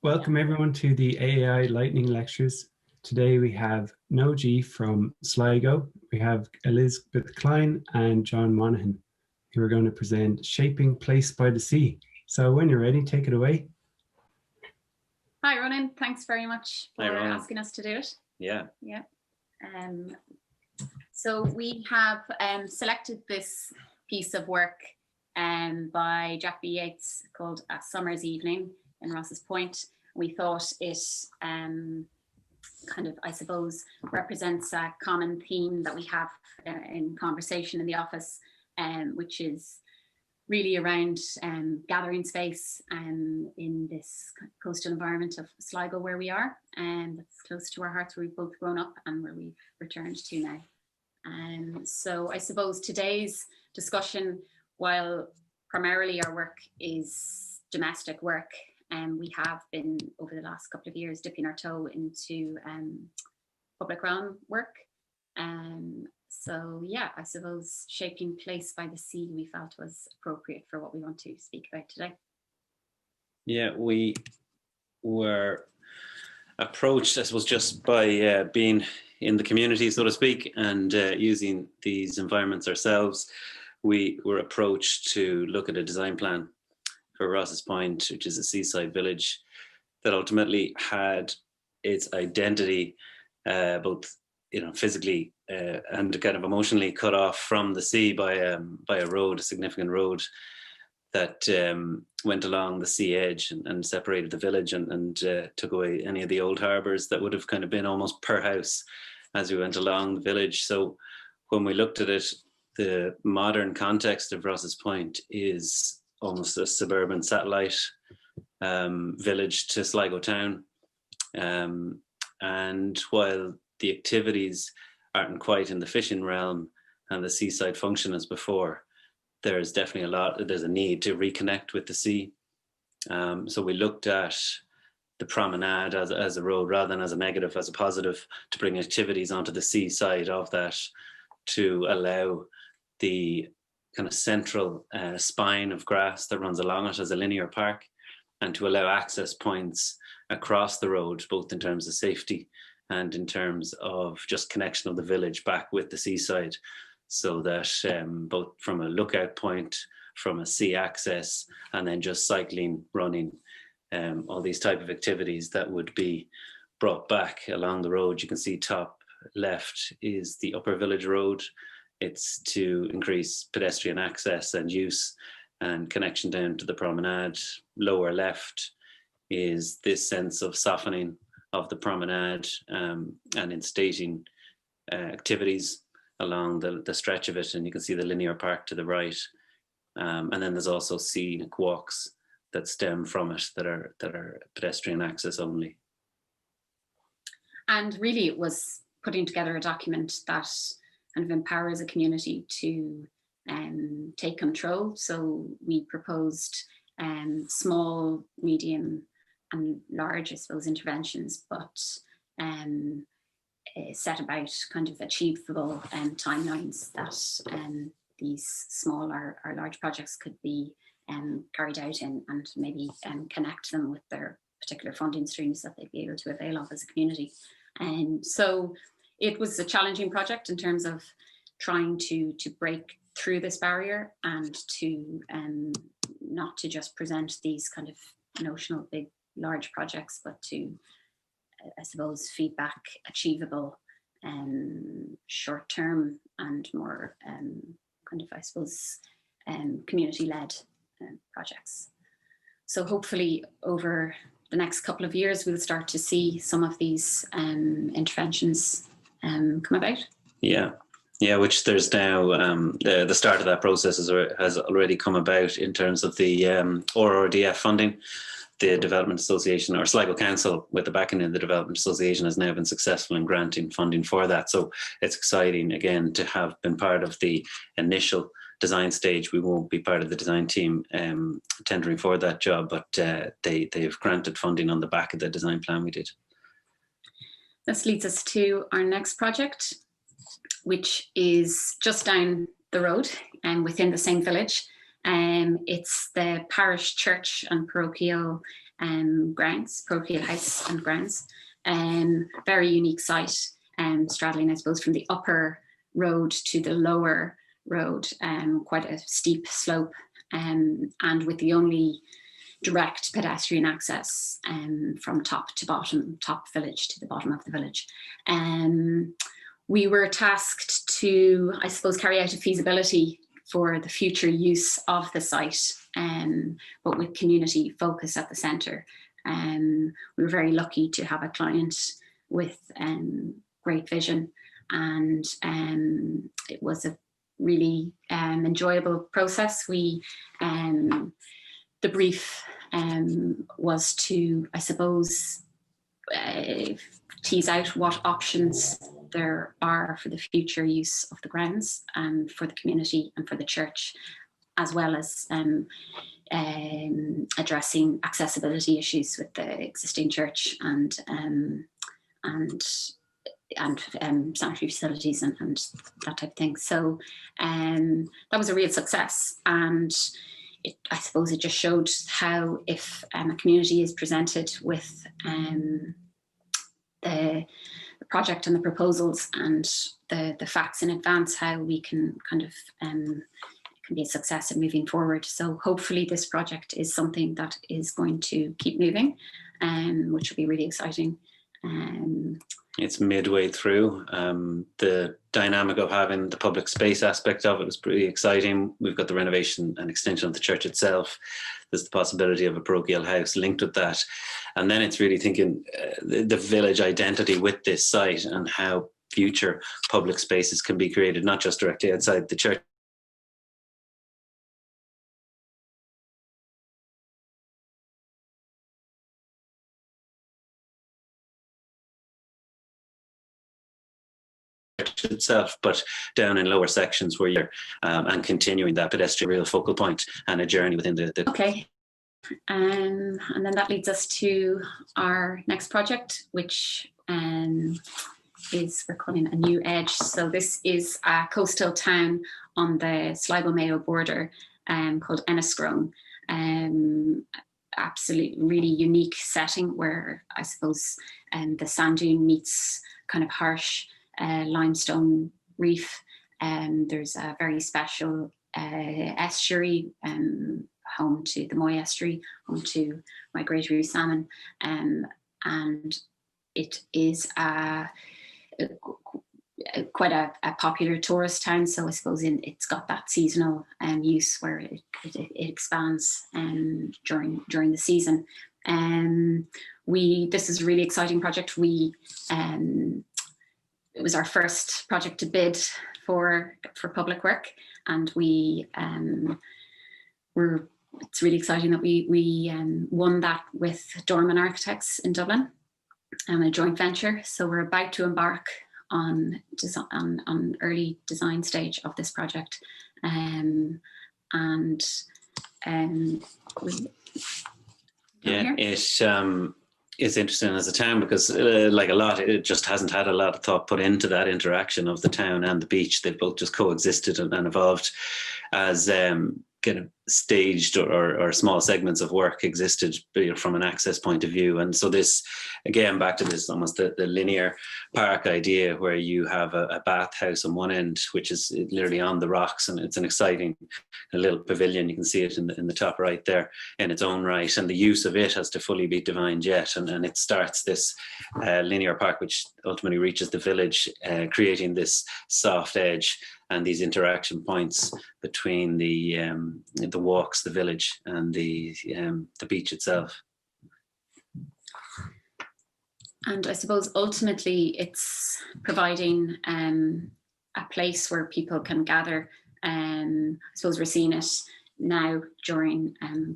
Welcome everyone to the AAI Lightning Lectures. Today we have NOJI from Sligo. We have Elizabeth Klein and John Monaghan, who are going to present Shaping Place by the Sea. So when you're ready, take it away. Hi, Ronan. Thanks very much for asking us to do it. Yeah. So we have selected this piece of work by Jack B. Yeats called A Summer's Evening in Ross's Point. We thought it kind of, I suppose, represents a common theme that we have in conversation in the office, which is really around gathering space in this coastal environment of Sligo where we are, and that's close to our hearts, where we've both grown up and where we've returned to now. So I suppose today's discussion, while primarily our work is domestic work, we have been over the last couple of years dipping our toe into public realm work. So yeah, I suppose Shaping Place by the Sea we felt was appropriate for what we want to speak about today. Yeah, we were approached, I suppose, just by being in the community, so to speak, and using these environments ourselves. We were approached to look at a design plan for Ross's Point, which is a seaside village that ultimately had its identity both physically and kind of emotionally cut off from the sea by a road, a significant road that went along the sea edge and separated the village and took away any of the old harbours that would have kind of been almost per house as we went along the village. So when we looked at it, the modern context of Ross's Point is almost a suburban satellite village to Sligo town. And while the activities aren't quite in the fishing realm and the seaside function as before, there's definitely there's a need to reconnect with the sea. So we looked at the promenade as a road rather than as a negative, as a positive, to bring activities onto the seaside of that, to allow the kind of central spine of grass that runs along it as a linear park, and to allow access points across the road, both in terms of safety and in terms of just connection of the village back with the seaside, so that both from a lookout point, from a sea access, and then just cycling, running, all these type of activities that would be brought back along the road. You can see top left is the upper village road. It's to increase pedestrian access and use and connection down to the promenade. Lower left is this sense of softening of the promenade and instating activities along the stretch of it, and you can see the linear park to the right. And then there's also scenic walks that stem from it that are pedestrian access only. And really it was putting together a document that kind of empowers a community to take control. So we proposed small, medium and large, I suppose, interventions, but set about kind of achievable timelines that these small or large projects could be carried out in, and maybe connect them with their particular funding streams that they'd be able to avail of as a community. And so it was a challenging project in terms of trying to break through this barrier and to not to just present these kind of notional big large projects, but to I suppose feedback achievable short term and more kind of I suppose community led projects. So hopefully over the next couple of years we'll start to see some of these interventions come about. Yeah, which there's now the start of that process has already come about in terms of the RRDF funding. The Development Association, or Sligo Council, with the backing of the Development Association, has now been successful in granting funding for that. So it's exciting again to have been part of the initial design stage. We won't be part of the design team tendering for that job, but they've granted funding on the back of the design plan we did. This leads us to our next project, which is just down the road and within the same village. It's the Parish Church and parochial grounds, parochial house and grounds. Very unique site, straddling, I suppose, from the upper road to the lower road, quite a steep slope, and with the only direct pedestrian access from top to bottom, top village to the bottom of the village. We were tasked to, I suppose, carry out a feasibility for the future use of the site, but with community focus at the centre. We were very lucky to have a client with great vision, and it was a really enjoyable process. The brief was to, I suppose, tease out what options there are for the future use of the grounds and for the community and for the church, as well as addressing accessibility issues with the existing church and sanitary facilities and that type of thing. So that was a real success, and I suppose it just showed how, if a community is presented with the project and the proposals and the facts in advance, how we can kind of can be a success in moving forward. So hopefully this project is something that is going to keep moving, which will be really exciting. It's midway through. The dynamic of having the public space aspect of it was pretty exciting. We've got the renovation and extension of the church itself. There's the possibility of a parochial house linked with that. And then it's really thinking the village identity with this site and how future public spaces can be created, not just directly outside the church, itself, but down in lower sections where you're and continuing that pedestrian real focal point and a journey within the Okay. And then that leads us to our next project, which is, we're calling a new edge. So this is a coastal town on the Sligo Mayo border called Enniscrone. Absolutely really unique setting where I suppose the sand dune meets kind of harsh limestone reef. There's a very special estuary, home to the Moy estuary, home to migratory salmon, and it is quite a popular tourist town. So I suppose it's got that seasonal use where it expands during the season. This is a really exciting project. It was our first project to bid for public work, and it's really exciting that we won that with Dorman Architects in Dublin, a joint venture. So we're about to embark on early design stage of this project, it's interesting as a town because like a lot, it just hasn't had a lot of thought put into that interaction of the town and the beach. They've both just coexisted and evolved as kind of staged or small segments of work existed from an access point of view. And so this, again, back to this almost the linear park idea where you have a bathhouse on one end, which is literally on the rocks, and it's an exciting little pavilion. You can see it in the top right there in its own right, and the use of it has to fully be divined yet. And it starts this linear park, which ultimately reaches the village, creating this soft edge and these interaction points between the walks, the village, and the beach itself. And I suppose ultimately it's providing a place where people can gather. I suppose we're seeing it now during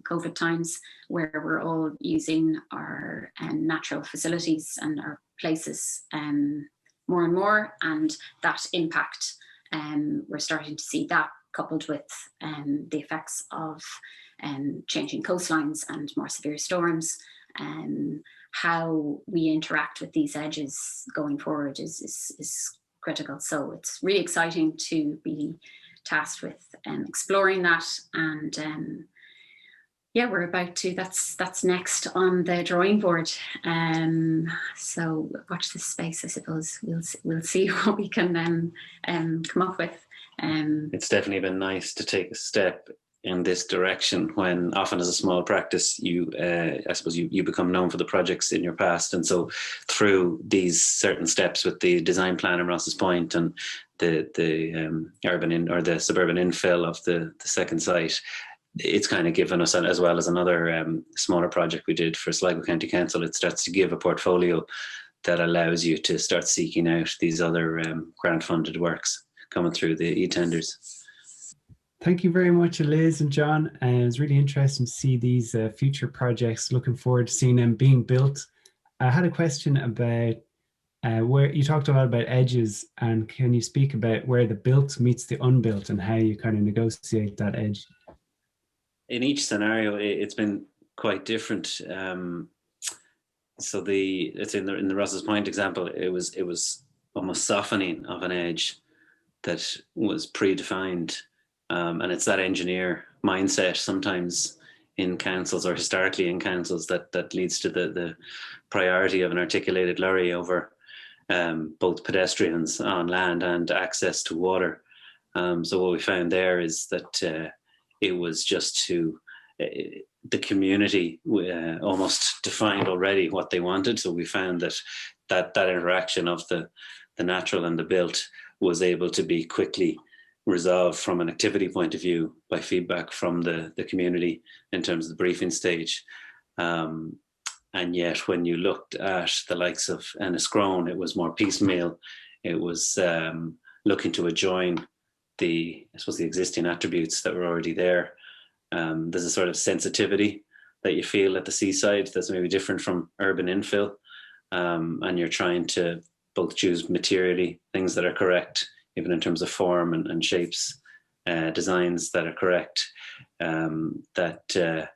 COVID times, where we're all using our natural facilities and our places more and more, and that impact. We're starting to see that coupled with the effects of changing coastlines and more severe storms. How we interact with these edges going forward is critical. So it's really exciting to be tasked with exploring that. And yeah, we're about to, that's next on the drawing board. So watch this space, I suppose. We'll see what we can come up with. It's definitely been nice to take a step in this direction when often as a small practice, I suppose you become known for the projects in your past. And so through these certain steps with the design plan in Ross's Point and the urban or the suburban infill of the second site, it's kind of given us, as well as another smaller project we did for Sligo County Council, it starts to give a portfolio that allows you to start seeking out these other grant funded works coming through the e-tenders. Thank you very much, Liz and John. It was really interesting to see these future projects. Looking forward to seeing them being built. I had a question about where you talked a lot about edges, and can you speak about where the built meets the unbuilt and how you kind of negotiate that edge? In each scenario, it's been quite different. So it's in the Ross's Point example, it was almost softening of an edge that was predefined. And it's that engineer mindset sometimes in councils, or historically in councils, that leads to the priority of an articulated lorry over both pedestrians on land and access to water. So what we found there is that it was just the community almost defined already what they wanted. So we found that interaction of the natural and the built was able to be quickly resolved from an activity point of view by feedback from the community in terms of the briefing stage. And yet when you looked at the likes of Enniscrone, it was more piecemeal. It was looking to adjoin the existing attributes that were already there. There's a sort of sensitivity that you feel at the seaside that's maybe different from urban infill. And you're trying to both choose materially things that are correct, even in terms of form and shapes, designs that are correct, that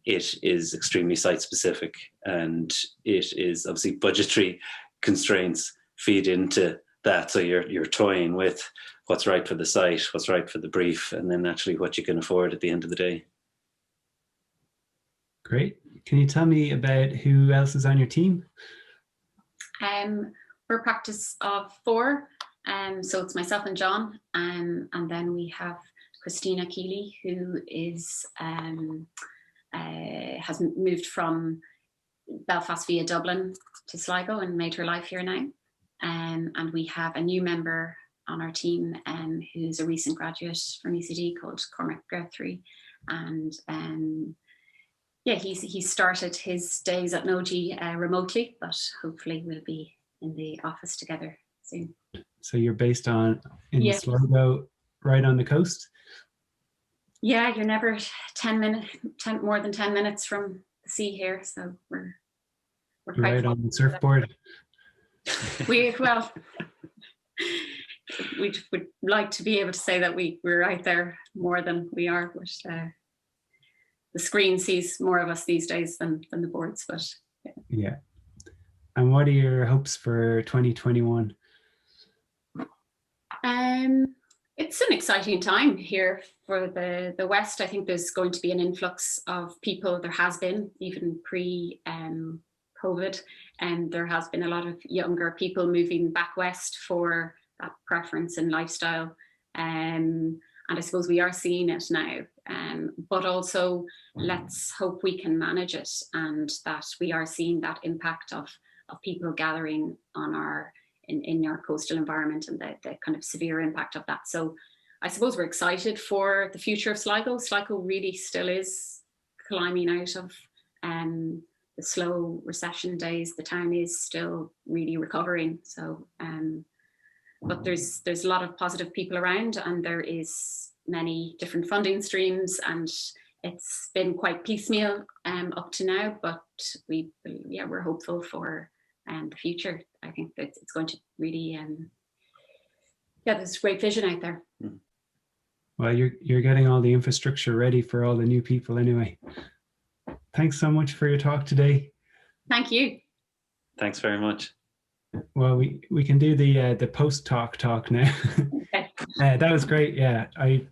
it is extremely site specific, and it is obviously budgetary constraints feed into that. So you're toying with what's right for the site, what's right for the brief, and then actually what you can afford at the end of the day. Great. Can you tell me about who else is on your team? We're a practice of 4. So it's myself and John, and then we have Christina Keeley, who is has moved from Belfast via Dublin to Sligo and made her life here now. And we have a new member on our team who's a recent graduate from ECD called Cormac Guthrie. And yeah, he started his days at NOJI remotely, but hopefully we'll be in the office together soon. So you're based in Sligo, right on the coast? Yeah, you're never more than 10 minutes from the sea here, so we're right on the surfboard. We would like to be able to say that we're out there more than we are, but the screen sees more of us these days than the boards. But yeah. And what are your hopes for 2021? It's an exciting time here for the West. I think there's going to be an influx of people. There has been, even pre-COVID, and there has been a lot of younger people moving back west for that preference and lifestyle. And I suppose we are seeing it now. But also, let's hope we can manage it, and that we are seeing that impact of people gathering on in our coastal environment, and the kind of severe impact of that. So I suppose we're excited for the future of Sligo. Sligo really still is climbing out of the slow recession days. The town is still really recovering. So, but there's a lot of positive people around, and there is many different funding streams, and it's been quite piecemeal up to now, but we're hopeful for the future. I think that it's going to really, there's great vision out there. Well, you're getting all the infrastructure ready for all the new people anyway. Thanks so much for your talk today. Thank you. Thanks very much. Well, we can do the post talk now. Okay. That was great. Yeah, I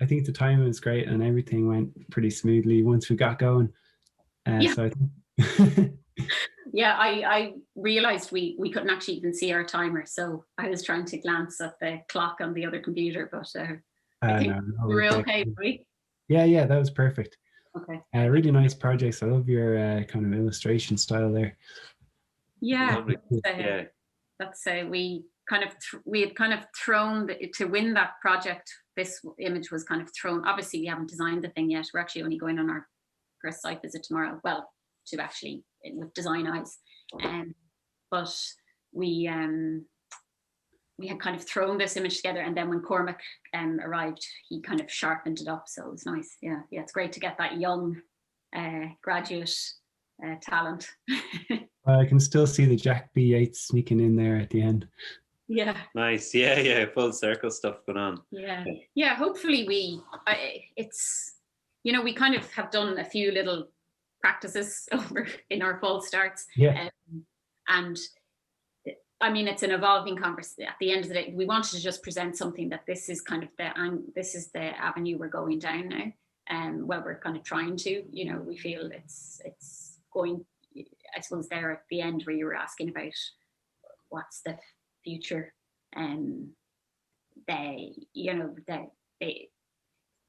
think the timing was great and everything went pretty smoothly once we got going. Yeah. So I think Yeah, I realized we couldn't actually even see our timer, so I was trying to glance at the clock on the other computer, but I think no, we were okay, right? Yeah, that was perfect. Okay. Really nice projects. I love your kind of illustration style there. Yeah, Yeah. that's we had kind of thrown to win that project. This image was kind of thrown. Obviously, we haven't designed the thing yet. We're actually only going on our first site visit tomorrow. Well, to actually with design eyes, but we had kind of thrown this image together, and then when Cormac arrived, he kind of sharpened it up. So it was nice. Yeah, it's great to get that young graduate talent. I can still see the Jack B. Yates sneaking in there at the end. Yeah. Nice. Yeah. Full circle stuff going on. Yeah. Hopefully we kind of have done a few little practices over in our fall starts. Yeah. And I mean, it's an evolving conversation. At the end of the day, we wanted to just present something that this is kind of this is the avenue we're going down now. Well, we're kind of trying to, we feel it's going, I suppose there at the end where you were asking about what's the future,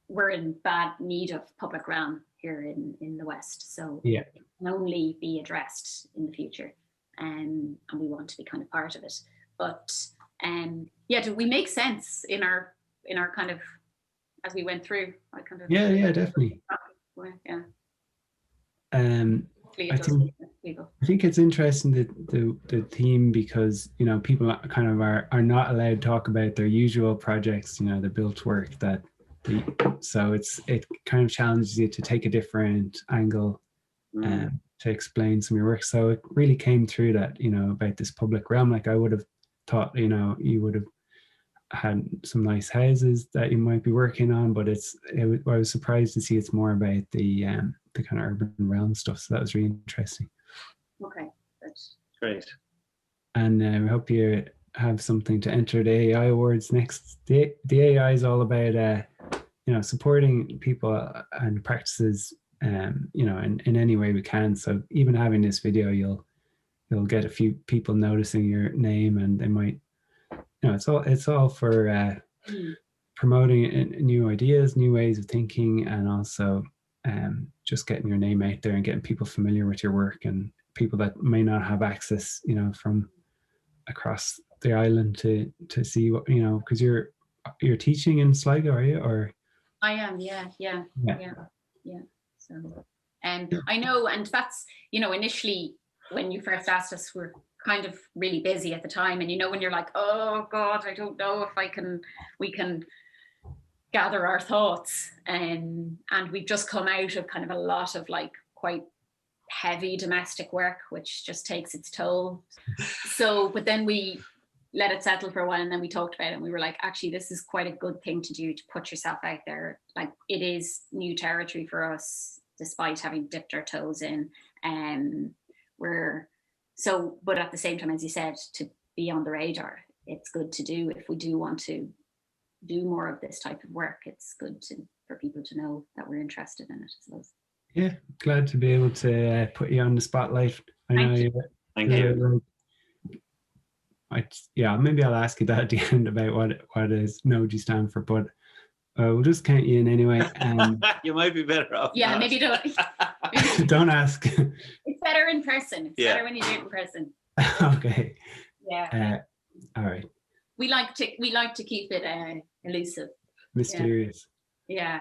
we're in bad need of public realm here in the West, so yeah, it can only be addressed in the future, and we want to be kind of part of it. But do we make sense in our kind of as we went through? Yeah, definitely. Yeah. I think it's interesting the theme, because people kind of are not allowed to talk about their usual projects, the built work so it kind of challenges you to take a different angle to explain some of your work. So it really came through that about this public realm. Like I would have thought you would have had some nice houses that you might be working on, but I was surprised to see it's more about the kind of urban realm stuff. So that was really interesting. Okay, that's great. And we hope you have something to enter the AAI awards next. The AAI is all about supporting people and practices in any way we can. So even having this video, you'll get a few people noticing your name, and they might it's all for promoting new ideas, new ways of thinking, and also just getting your name out there and getting people familiar with your work, and people that may not have access from across the island to see what because you're teaching in Sligo, are you? Or I am, yeah. So I know, and that's initially when you first asked us, we're kind of really busy at the time, and when you're like, oh God, I don't know if we can gather our thoughts, and we've just come out of kind of a lot of like quite heavy domestic work, which just takes its toll. So but then we let it settle for a while, and then we talked about it, and we were like, actually this is quite a good thing to do, to put yourself out there. Like, it is new territory for us despite having dipped our toes in, but at the same time, as you said, to be on the radar, it's good to do. If we do want to do more of this type of work, it's good for people to know that we're interested in it, I suppose. Yeah, glad to be able to put you on the spotlight. I know Thank you. Maybe I'll ask you that at the end about what does NOJI stand for, but we'll just count you in anyway. You might be better off. Yeah, maybe don't. Don't ask. It's better in person. It's better when you do it in person. Okay. Yeah. All right. We like to keep it elusive. Mysterious. Yeah.